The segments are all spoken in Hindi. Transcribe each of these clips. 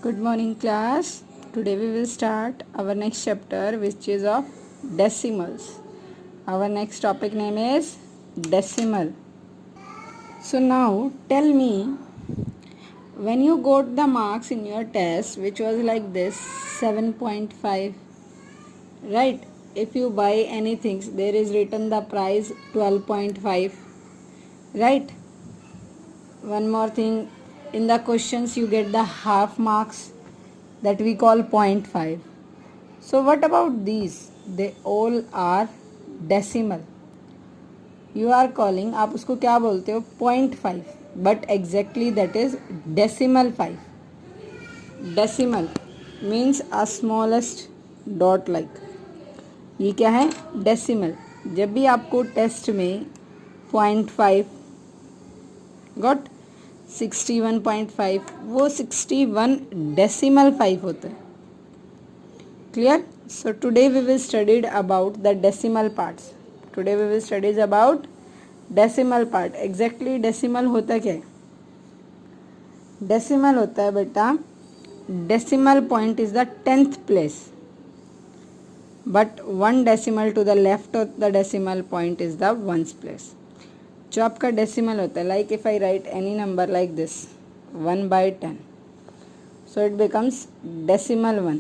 Good morning, class. Today we will start our next chapter, which is of decimals. Our next topic name is decimal. So now tell me, when you got the marks in your test, which was like this 7.5, right? If you buy anything, there is written the price 12.5, right? One more thing, in the questions you get the half marks that we call 0.5. So what about these? They all are decimal. You are calling, आप उसको क्या बोलते हो 0.5, but exactly that is decimal 5. Decimal means a smallest dot like. ये क्या है डेसिमल. जब भी आपको टेस्ट में 0.5 गॉट 61.5, वो 61 डेसिमल 5 होता है. Clear? So today we will studied about the decimal parts. Today we will studies about decimal part. Exactly decimal होता क्या है? Decimal होता है बेटा, decimal point is the 10th place, but one decimal to the left of the decimal point is the ones place. जो आपका decimal होता है, like if I write any number like this 1/10, so it becomes decimal 1,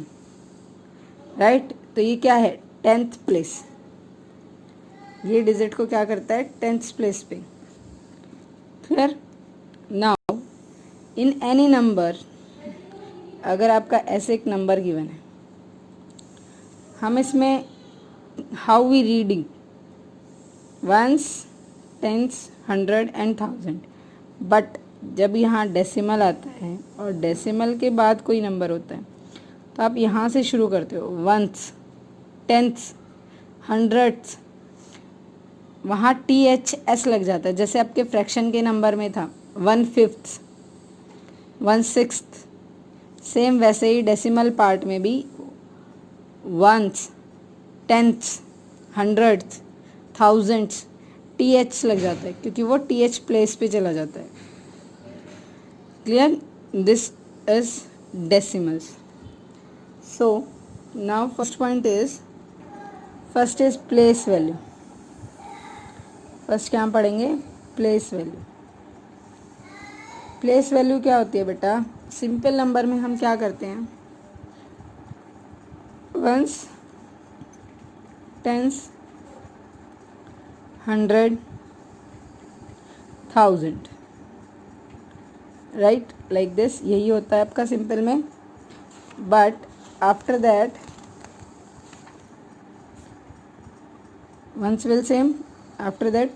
right. तो ये क्या है 10th प्लेस. ये डिजिट को क्या करता है 10th प्लेस पे. Clear. Now in any number, अगर आपका ऐसे एक नंबर गिवन है, हम इसमें how we reading ones, tens, 100 and 1000, but जब यहाँ डेसिमल आता है और डेसिमल के बाद कोई नंबर होता है तो आप यहाँ से शुरू करते हो वंस, टेंथ्स, हंड्रेड्स. वहाँ THS लग जाता है, जैसे आपके फ्रैक्शन के नंबर में था 1/5, 1/6. सेम वैसे ही डेसिमल पार्ट में भी वंस, टेंथ्स, हंड्रेड्स, थाउजेंड्स TH लग जाता है, क्योंकि वो TH प्लेस पे चला जाता है. Clear. This is decimals. So now first point is place value. First क्या हम पढ़ेंगे प्लेस वैल्यू. प्लेस वैल्यू क्या होती है बेटा, सिंपल नंबर में हम क्या करते हैं ones, tens, 100, 1000, right, like this. यही होता है आपका सिंपल में. But after that ones will same, after that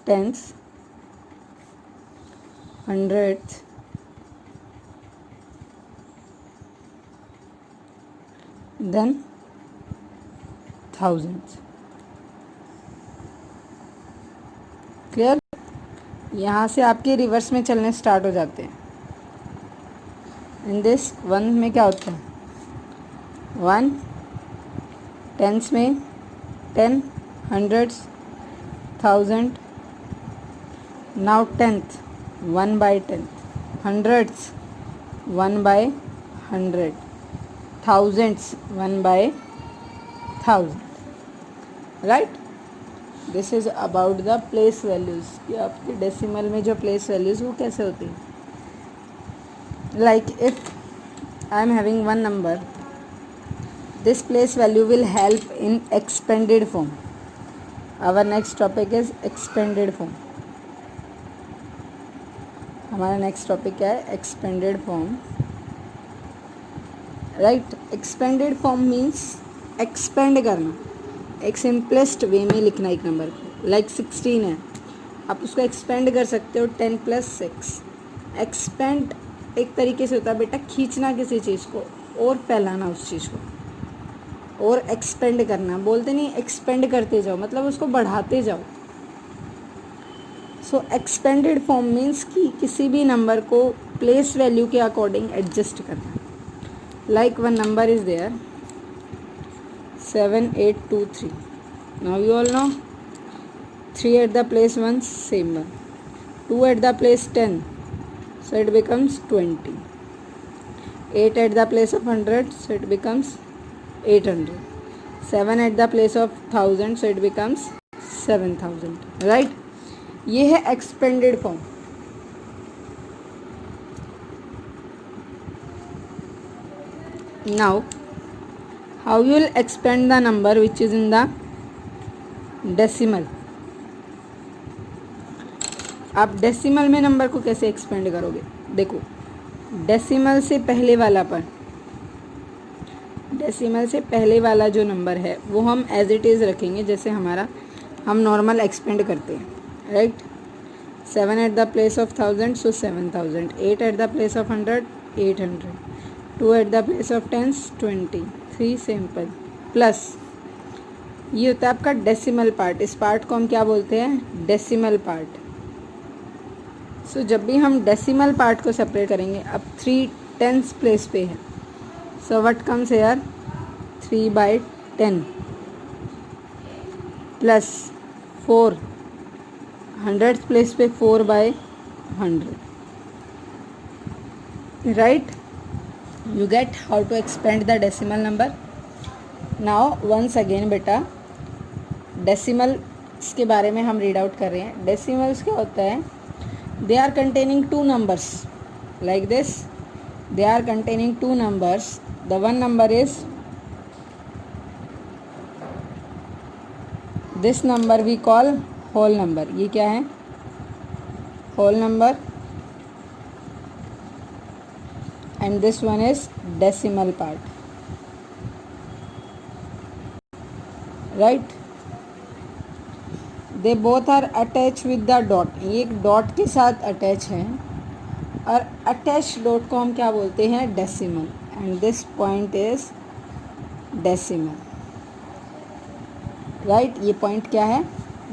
tens, hundreds, then thousands. Clear. यहाँ से आपके रिवर्स में चलने स्टार्ट हो जाते हैं. इन दिस वन में क्या होता है 1, टेंस में 10, hundreds, 1000. Now tenth 1/10, hundreds 1/100, thousands 1/1000, right. This is about the place values. कि आपके डेसिमल में जो प्लेस वैल्यूज वो कैसे होती हैं. Like if I am having one number, this place value will help in expanded form. Our next topic is expanded form. हमारा नेक्स्ट टॉपिक क्या है expanded form, right. Expanded form means expand करना, एक सिंपलेस्ट वे में लिखना एक नंबर को. लाइक 16 है, आप उसको एक्सपेंड कर सकते हो 10 + 6. एक्सपेंड एक तरीके से होता है बेटा खींचना किसी चीज़ को और फैलाना उस चीज़ को, और एक्सपेंड करना. बोलते नहीं एक्सपेंड करते जाओ, मतलब उसको बढ़ाते जाओ. सो एक्सपेंडेड फॉर्म मीन्स कि किसी भी नंबर को प्लेस वैल्यू के अकॉर्डिंग एडजस्ट करना. Like one number is there 7823. Now you all know 3 at the place 1, same one. 2 at the place 10, so it becomes 20. 8 at the place of 100, so it becomes 800. 7 at the place of 1000, so it becomes 7000. Right? ये है expanded form. Now, how you will expand the number which is in the decimal? आप डेसिमल में नंबर को कैसे एक्सपेंड करोगे? देखो, डेसिमल से पहले वाला जो नंबर है वो हम एज इट इज़ रखेंगे, जैसे हम नॉर्मल एक्सपेंड करते हैं, right? 7 at the place of 1000, so 7000. 8 at the place of 100, 800. 2 at the place of 10, 20. 3 simple plus ये होता है आपका डेसिमल पार्ट. इस पार्ट को हम क्या बोलते हैं? Decimal part. सो जब भी हम डेसिमल पार्ट को सेपरेट करेंगे, अब 3 टेंस प्लेस पे है, so what comes here? 3/10 plus 4 100th place पे 4/100. Right? You get how to expand the decimal number. Now once again बेटा, डेसिमल्स के बारे में हम रीड आउट कर रहे हैं. डेसिमल्स क्या होता है? They are containing two numbers like this. They are containing two numbers. The one number is this number we call whole number. ये क्या है? whole number. And this one is decimal part. Right? They both are attach with the dot. ये एक डॉट के साथ अटैच है और अटैच डॉट को हम क्या बोलते हैं? Decimal. And this point is decimal. Right? ये पॉइंट क्या है?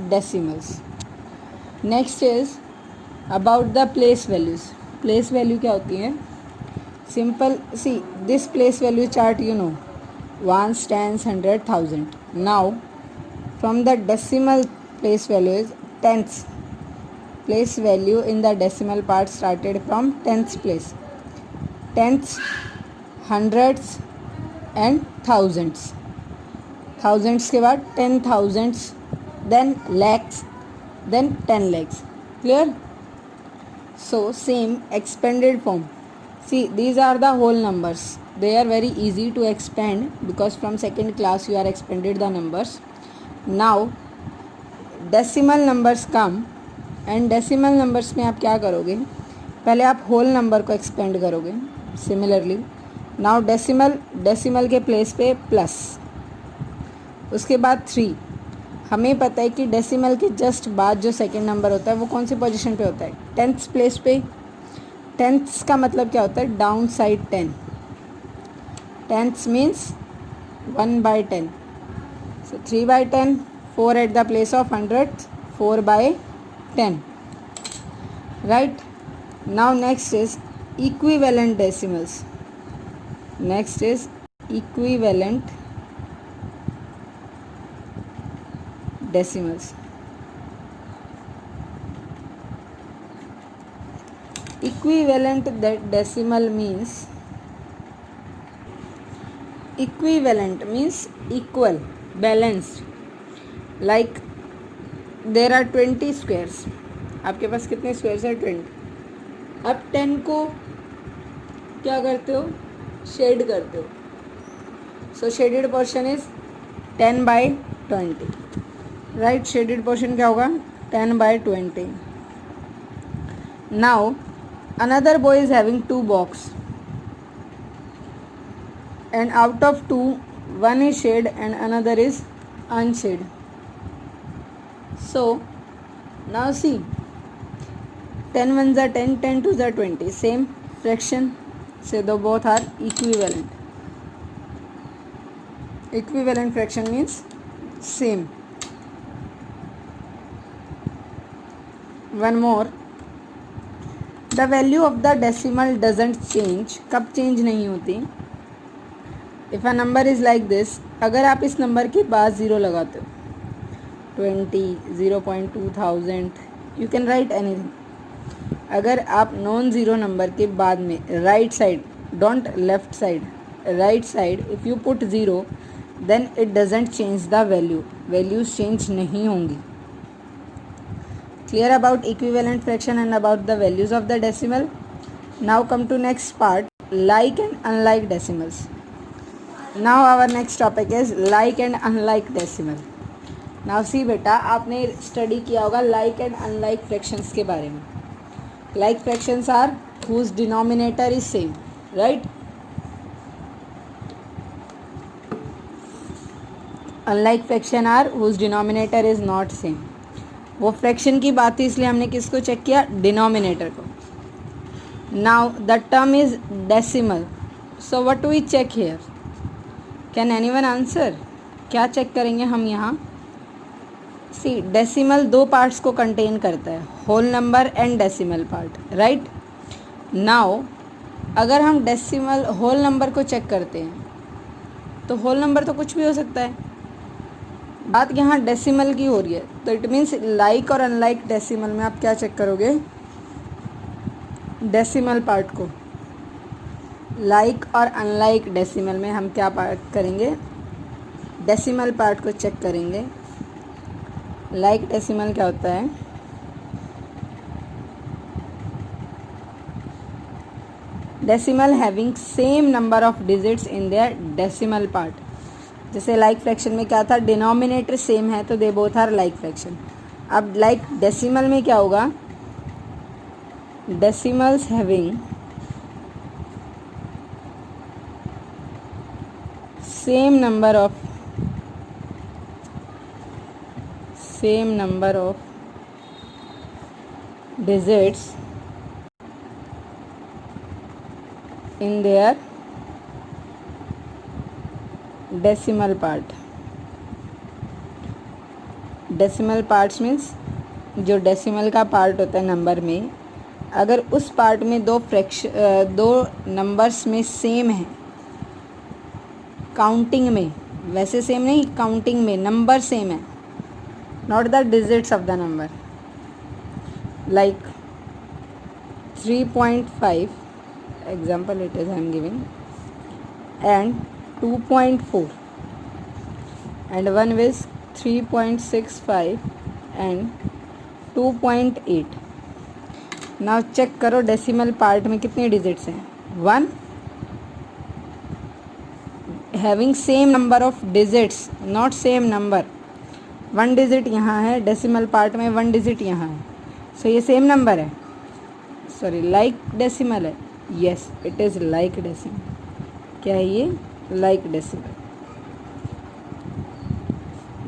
Decimals. Next is about the place values. Place value क्या होती है? Simple. See this place value chart you know, 1s, 10s, 100, 1000. Now from the decimal place value is tenths. Place value in the decimal part started from tenths place. Tenths, hundreds and thousands. Thousands के बाद 10,000s, then lakhs, then 10 lakhs. Clear? So same expanded form. See, these are the whole numbers. They are very easy to expand because from second class you are expanded the numbers. Now decimal numbers come. And decimal numbers में आप क्या करोगे? पहले आप होल नंबर को एक्सपेंड करोगे. सिमिलरली नाउ डेसिमल के प्लेस पे प्लस, उसके बाद 3. हमें पता है कि डेसिमल के जस्ट बाद जो सेकंड नंबर होता है वो कौन सी पोजीशन पे होता है? 10th प्लेस पे. 10th का मतलब क्या होता है? Down side 10. 10th means 1/10. So 3/10. 4 at the place of 100th, 4/10. Right? Now next is equivalent decimals. Next is equivalent decimals. Equivalent decimal means equal, balanced. Like there are 20 squares. आपके पास कितने स्क्वेयर्स है? 20. अब 10 को क्या करते हो? शेड करते हो. So shaded portion is 10/20. Right? Shaded portion क्या होगा? 10/20. Now another boy is having 2 box and out of 2 1 is shade and another is unshade. So now see, 10 1s are 10, 10 2s are 20. Same fraction, so though both are equivalent. Equivalent fraction means same. One more, the value of the decimal doesn't change. कब चेंज नहीं होती? If a number is like this, अगर आप इस नंबर के बाद ज़ीरो लगाते हो, 20, 0.2000, यू कैन राइट एनीथिंग. अगर आप नॉन ज़ीरो नंबर के बाद में right side don't left side, right side. If you put 0 then it doesn't change the value, values change नहीं होंगी. Clear about equivalent fraction and about the values of the decimal. Now come to next part, like and unlike decimals. Now our next topic is like and unlike decimal. Now see बेटा, आपने स्टडी किया होगा like and unlike fractions के बारे में. Like fractions are whose denominator is same, right? Unlike fraction are whose denominator is not same. वो फ्रैक्शन की बात थी इसलिए हमने किसको चेक किया, डिनोमिनेटर को. Now the term is decimal. So what do we check here? Can anyone answer? क्या चेक करेंगे हम यहाँ? सी, डेसिमल दो पार्ट्स को कंटेन करता है, whole number and decimal part, right? Now अगर हम डेसिमल होल नंबर को चेक करते हैं तो होल नंबर तो कुछ भी हो सकता है. बात यहाँ डेसिमल की हो रही है, तो इट मीन्स लाइक और अनलाइक डेसिमल में आप क्या चेक करोगे? डेसिमल पार्ट को. लाइक और अनलाइक डेसिमल में हम क्या पार्ट करेंगे? डेसिमल पार्ट को चेक करेंगे. लाइक डेसिमल क्या होता है? Decimal having same number of digits in their decimal part. जैसे लाइक फ्रैक्शन में क्या था, डिनोमिनेटर सेम है तो they both are like fraction. अब लाइक डेसिमल में क्या होगा? Decimals having same number of digits in their decimal part. Decimal parts means जो डेसिमल का पार्ट होता है नंबर में, अगर उस पार्ट में दो नंबर्स में सेम है, काउंटिंग में, वैसे सेम नहीं, काउंटिंग में नंबर सेम है, not the digits of the number. Like 3.5 example it is I am giving, and 2.4 and one is 3.65 and 2.8. now check करो डेसिमल पार्ट में कितने डिजिट्स हैं? 1. Having same number of digits, not same number. 1 digit यहाँ है डेसिमल पार्ट में, 1 डिजिट यहाँ है, सो ये सेम नंबर है. सॉरी, लाइक डेसिमल है. Yes, it is like decimal. क्या है ये? like decimal.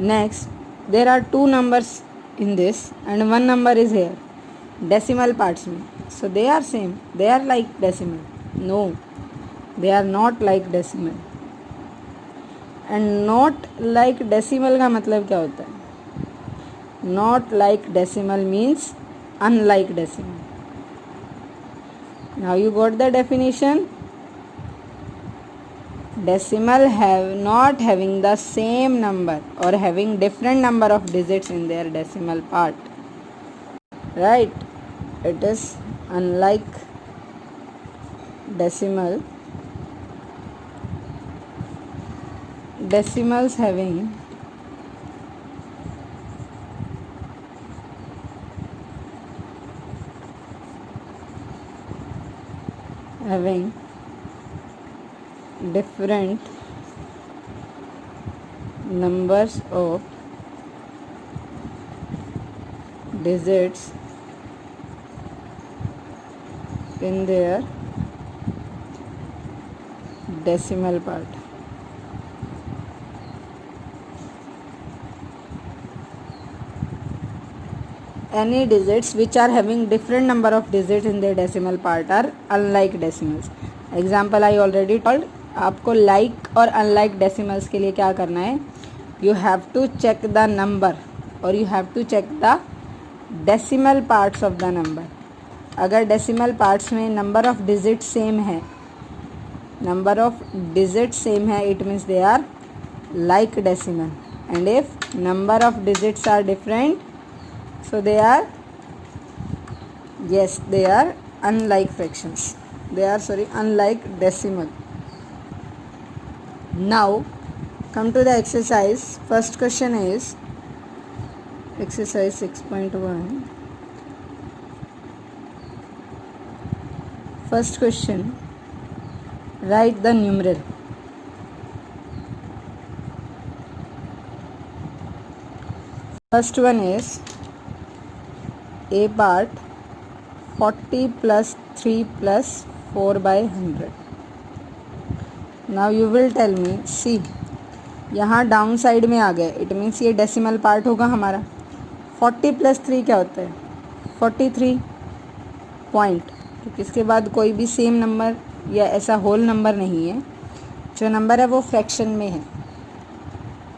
Next, there are 2 numbers in this and 1 number is here, decimal parts में, so they are same, they are like decimal. No, they are not like decimal. and not like decimal का मतलब क्या होता है? not like decimal means unlike decimal. now you got the definition. Decimal have not having the same number or having different number of digits in their decimal part, right? It is unlike decimal. Decimals having different numbers of digits in their decimal part. Any digits which are having different number of digits in their decimal part are unlike decimals. Example I already told. आपको like और unlike decimals के लिए क्या करना है? You have to check the number और you have to check the decimal parts of the number. अगर decimal parts में number of digits same है, number of digits same है, it means they are like decimal. And if number of digits are different, so they are, yes, they are unlike fractions. unlike decimal. Now come to the exercise. First question is exercise 6.1. First question, write the numeral. First one is A part 40 plus 3 plus 4 by 100. Now you will tell me, see यहाँ डाउन साइड में आ गए, इट मीन्स ये डेसिमल पार्ट होगा हमारा. 40 प्लस 3 क्या होता है? 43 पॉइंट. तो इसके बाद कोई भी सेम नंबर या ऐसा होल नंबर नहीं है. जो नंबर है वो फ्रैक्शन में है.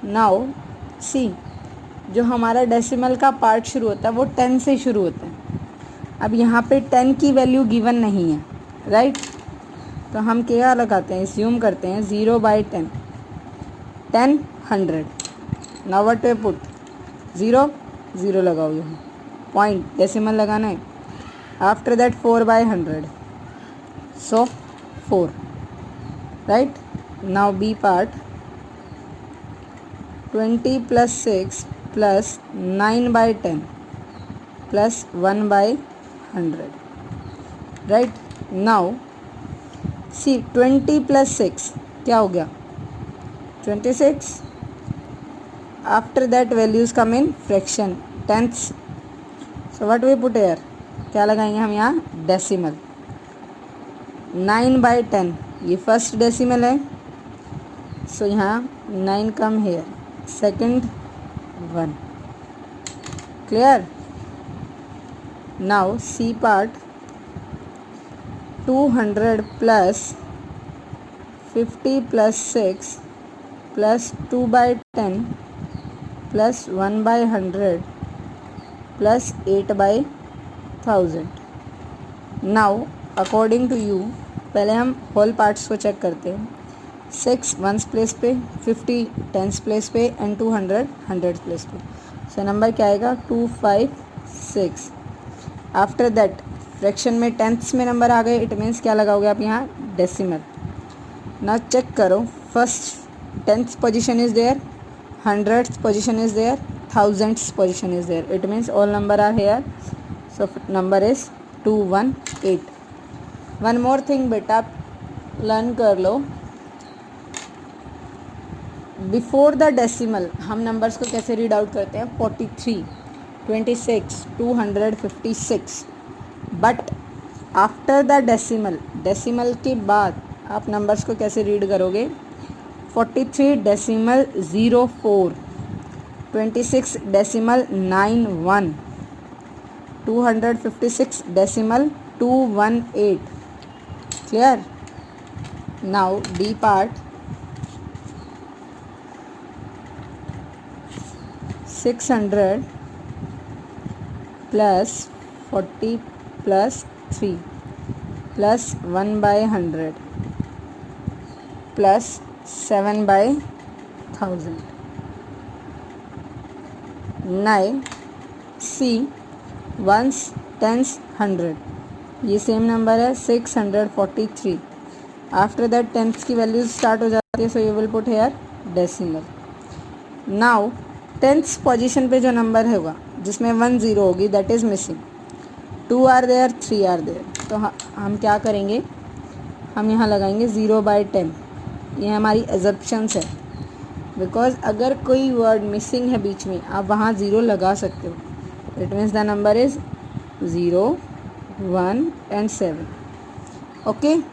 नाउ सी, जो हमारा डेसिमल का पार्ट शुरू होता है वो 10 से शुरू होता है. अब यहाँ पे 10 की वैल्यू गिवन नहीं है, राइट? तो हम क्या लगाते हैं, एज्यूम करते हैं 0/10, 10 100. नाउ व्हाट वी पुट, 0 लगाओ, यहाँ पॉइंट डेसिमल लगाना है. After that 4/100, so 4, right? Now B part 20 plus 6 plus 9/10 plus 1/100, right? Now see 20 plus 6 क्या हो गया? 26. After that values come in fraction, tenths. So what we put here, क्या लगाएंगे हम यहाँ? डेसिमल. 9/10 ये फर्स्ट डेसिमल है, सो यहाँ 9 come here, second 1. Clear? Now C part 200 plus 50 plus 6 plus 2/10 plus 1/100 plus 8/1000. Now according to you, पहले हम होल पार्ट्स को चेक करते हैं. 6 वंस प्लेस पे, 50 टेंस प्लेस पे एंड 200 हंड्रेड प्लेस पे. सो नंबर क्या आएगा? 256. आफ्टर दैट फ्रैक्शन में टेंथ्स में नंबर आ गए, इट मीन्स क्या लगाओगे आप यहाँ? डेसिमल. ना चेक करो, first tenth position is there, hundreds position is there, thousands position is there. It means all number are here. So number is 218. One more thing बेटा, लर्न कर लो. बिफोर द डेसिमल हम नंबर्स को कैसे रीड आउट करते हैं? 43, 26, 256. But after the decimal, decimal के बाद आप नंबर्स को कैसे रीड करोगे? 43 decimal 04, 26 decimal 91, 256 decimal 218. Clear? Now D part 600 plus 40 plus 3 plus 1/100 plus 7/1000. Now see ones, tens, 100, ये सेम नंबर है 643. आफ्टर दैट टेंथ्स की वैल्यूज स्टार्ट हो जाती है, so you will put here decimal. Now tenth position पे जो नंबर होगा जिसमें 10 होगी, that is missing. 2 are there, 3 are there. तो हम क्या करेंगे? हम यहाँ लगाएंगे 0/10. ये हमारी एजप्शंस है, बिकॉज अगर कोई वर्ड मिसिंग है बीच में, आप वहाँ 0 लगा सकते हो. It means the number is 0, 1 and 7. Okay,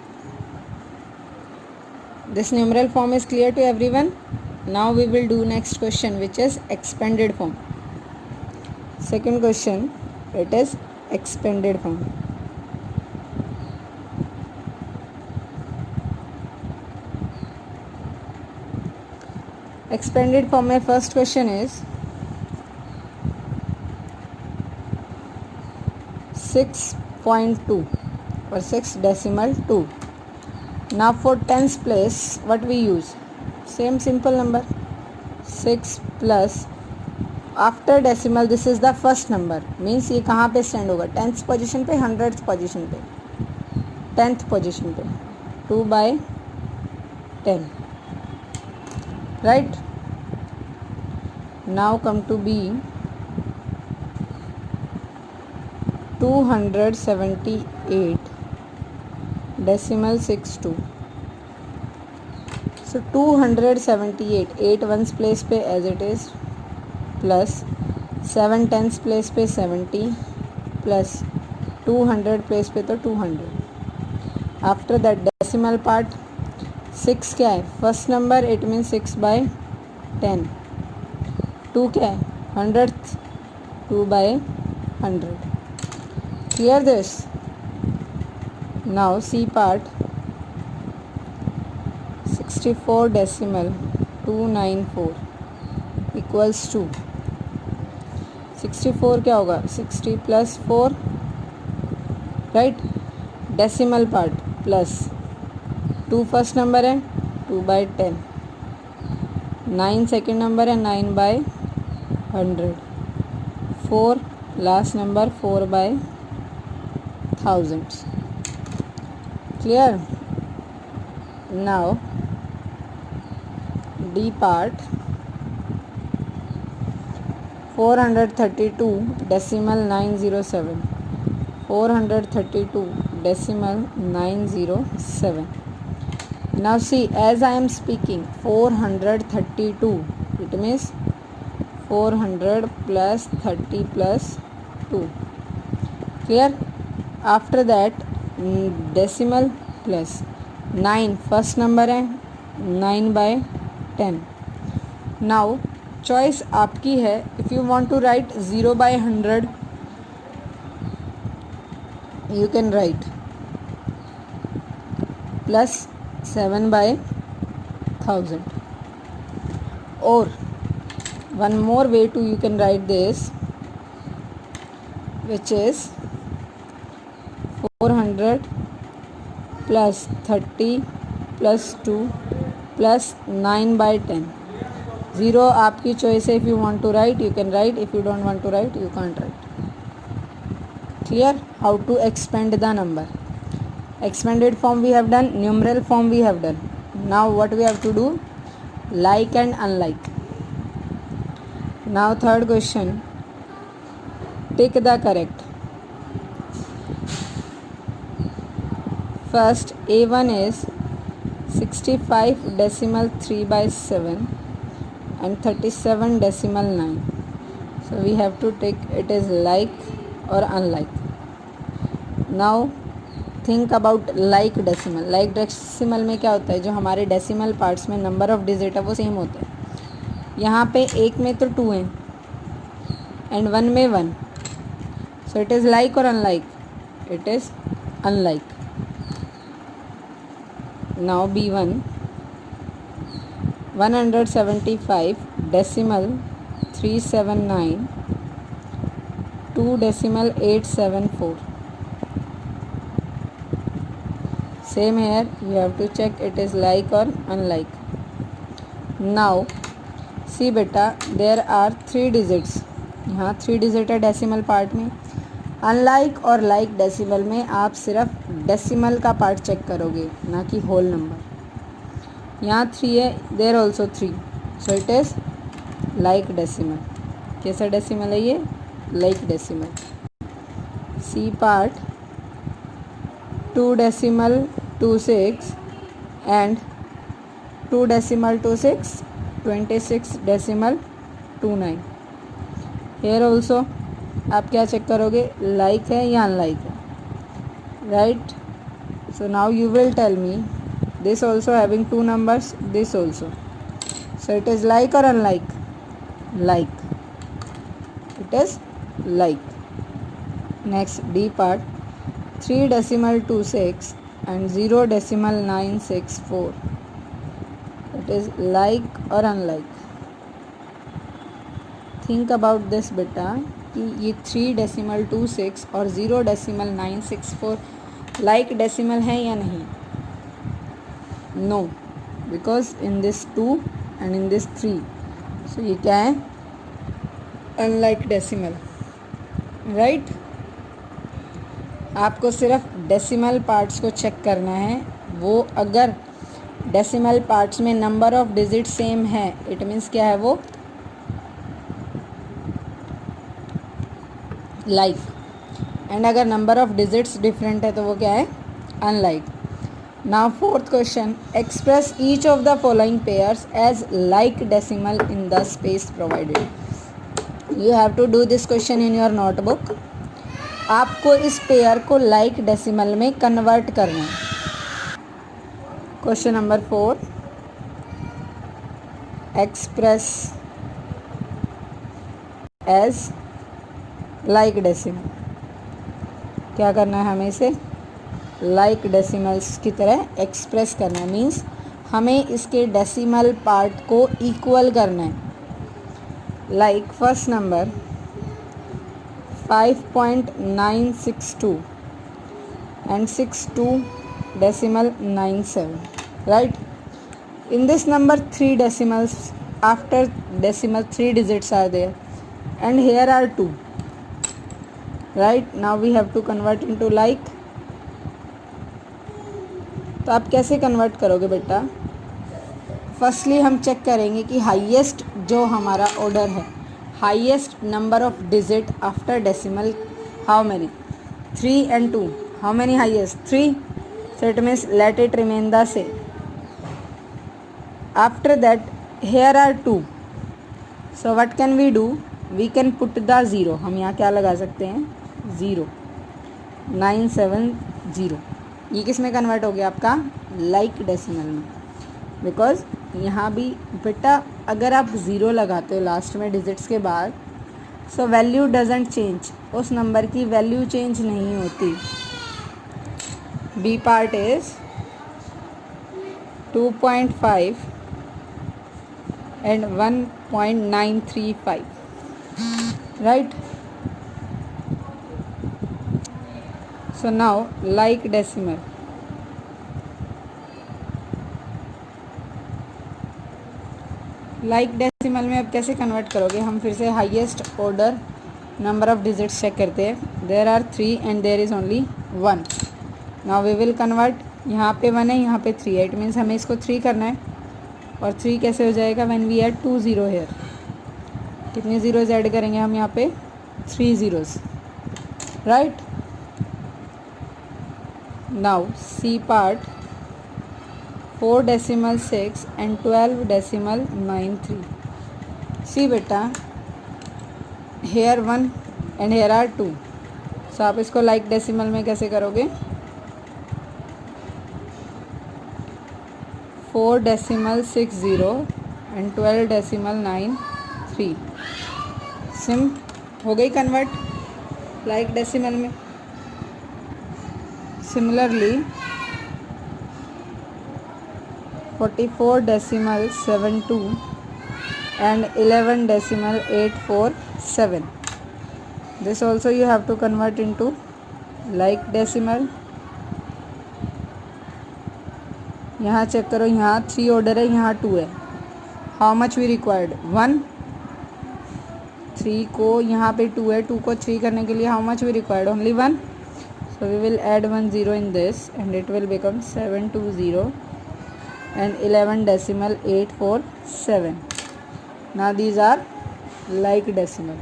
this numeral form is clear to everyone. Now we will do next question, which is expanded form. Second question, it is expanded form. Expanded form में first question is 6.2 or 6.2. Now for tens place, what we use? Same simple number, 6 plus after decimal, this is the first number. Means ये कहाँ पे स्टैंड होगा? टेंथ पोजीशन पे, हंड्रेड्स पोजीशन पे. 10th पोजीशन पे 2/10, right. Now come to B. 278 decimal 62. So 278 8 ones place पे as it is plus 7 tens place पे 70 plus 200 place पे तो 200. आफ्टर दैट डेसिमल पार्ट 6 क्या है, फर्स्ट नंबर, इट मीन्स 6/10. 2 क्या है, 100th, 2/100. Clear this. Now C part 64 decimal 294 equals to 64 क्या होगा, 60 plus 4, right. Decimal part plus 2 first number है 2/10, 9 सेकेंड नंबर है 9/100, 4 last number 4/1000. Clear. Now D part 432 decimal 907, 432 decimal 907. Now see, as I am speaking 432, it means 400 plus 30 plus 2. Clear. After that decimal plus 9 first number है 9/10. नाउ चॉइस आपकी है. If you want to write 0/100 you can write plus 7/1000, or one more way to you can write this, which is 400 plus 30 plus 2 plus 9/10. 0 आपकी चॉइस है. If you want to write you can write, if you don't want to write you can't write. Clear. How to expand the number. Expanded form we have done, numeral form we have done. Now what we have to do, like and unlike. Now third question, pick the correct. First A1 is 65 decimal 3/7 and 37 decimal 9. So we have to take it is like or unlike. Now think about like decimal. Like decimal में क्या होता है, जो हमारे डेसिमल पार्ट्स में नंबर ऑफ डिजिट है वो सेम होते हैं. यहाँ पे एक में तो 2 हैं एंड 1 में 1. सो इट इज़ लाइक और unlike, it is unlike. Now B1 175 decimal 379 2 decimal 874. Same here, you have to check it is like or unlike. Now see बेटा, there are 3 digits. यहाँ 3 डिजिट है डेसिमल पार्ट में. अनलाइक और लाइक डेसिमल में आप सिर्फ डेसिमल का पार्ट चेक करोगे, ना कि होल नंबर. यहाँ 3 है, there also 3, so it is like decimal. कैसा डेसिमल है ये, like decimal. C part 2 decimal 26 and 2 decimal 26 26 decimal 29. Here also आप क्या चेक करोगे, लाइक है या अनलाइक है, right. So now you will tell me this also having 2 numbers, this also. So it is like और unlike, like, it is like. Next the part 3 decimal 26 and 0 decimal 964. It is like or unlike. Think about this बेटा कि ये 3 decimal 26 और 0 decimal 964 like decimal है या नहीं. No, because in this 2 and in this 3, so ये क्या है, unlike decimal, right. आपको सिर्फ डेसिमल पार्ट्स को चेक करना है। वो अगर डेसिमल पार्ट्स में नंबर ऑफ डिजिट सेम है, इट मीन्स क्या है वो, लाइक। एंड अगर नंबर ऑफ डिजिट्स डिफरेंट है तो वो क्या है, unlike. Now fourth question, express each of the following pairs as like decimal in the space provided. You have to do this question in your notebook. आपको इस पेयर को लाइक डेसिमल में कन्वर्ट करना है। Question number 4, express as like decimal. क्या करना है हमें इसे लाइक डेसिमल्स की तरह एक्सप्रेस करना है, मीन्स हमें इसके डेसिमल पार्ट को इक्वल करना है। Like first number 5.962 and 62.97, right? In this number 3 decimals, after decimal 3 digits are there and here are 2, right? Now we have to convert into like. तो आप कैसे कन्वर्ट करोगे बेटा? फर्स्टली हम चेक करेंगे कि हाईएस्ट जो हमारा ऑर्डर है, highest number of digit after decimal, how many, 3 and 2, how many highest, 3, so it means let it remain the same. After that here are 2, so what can we do, we can put the 0, हम यहाँ क्या लगा सकते हैं, 0, 970, ये किस में कन्वर्ट हो गया आपका, लाइक डेसिमल में। बिकॉज यहाँ भी बेटा अगर आप 0 लगाते हो लास्ट में डिजिट्स के बाद, सो वैल्यू डजेंट चेंज, उस नंबर की वैल्यू चेंज नहीं होती। B part is 2.5 and 1.935, right? So now like decimal, like decimal में अब कैसे कन्वर्ट करोगे, हम फिर से highest order number of digits check करते हैं। There are 3 and there is only 1। Now we will convert, यहाँ पे 1 है, यहाँ पे 3 है, इट मीन्स हमें इसको 3 करना है। और 3 कैसे हो जाएगा, व्हेन वी ऐड 2 0 हेयर, कितने ज़ीरोज़ ऐड करेंगे हम यहाँ पे, 3 zeros, right. Now C part 4.6 and 12.93. See बेटा here 1 and here are 2, so आप इसको लाइक डेसिमल में कैसे करोगे, 4.60 and 12.93, सिम हो गई कन्वर्ट लाइक डेसिमल में। Similarly 44.72 and 11.847, this also you have to convert into like decimal। यहाँ चेक करो, यहाँ 3 ऑर्डर है, यहाँ 2 है, हाउ मच वी रिक्वायर्ड, 1, 3 को यहाँ पे 2 है, 2 को 3 करने के लिए how much we required, only 1, so we will add 1 0 in this and it will become 720 and 11.847. Now these are like decimal.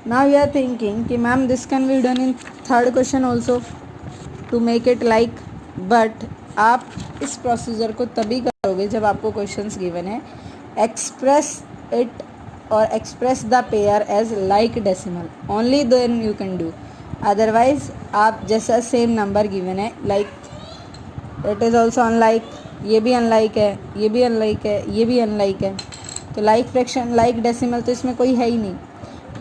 Now you are thinking कि ma'am this can be done in third question also to make it like, but आप इस प्रोसीजर को तभी करोगे जब आपको क्वेश्चंस गिवन है, एक्सप्रेस इट और express the pair as like decimal, only then you can do. Otherwise आप जैसा सेम नंबर गिवन है, like it is also unlike, ये भी अनलाइक है, ये भी अनलाइक है, ये भी अनलाइक है, तो लाइक फ्रैक्शन लाइक डेसिमल तो इसमें कोई है ही नहीं।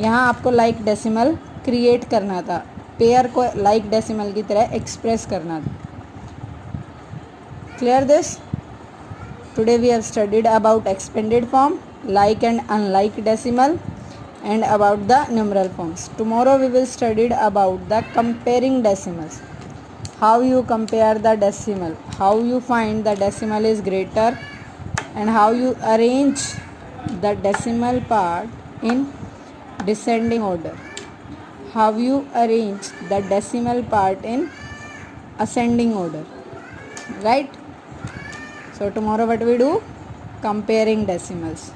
यहाँ आपको लाइक डेसिमल क्रिएट करना था, पेयर को लाइक डेसिमल की तरह एक्सप्रेस करना था। Clear this? Today we have studied about expanded form, like and unlike decimal, and about the numeral forms. Tomorrow we will study about the comparing decimals, how you compare the decimal, how you find the decimal is greater, and how you arrange the decimal part in descending order, how you arrange the decimal part in ascending order, right? So tomorrow what we do? Comparing decimals.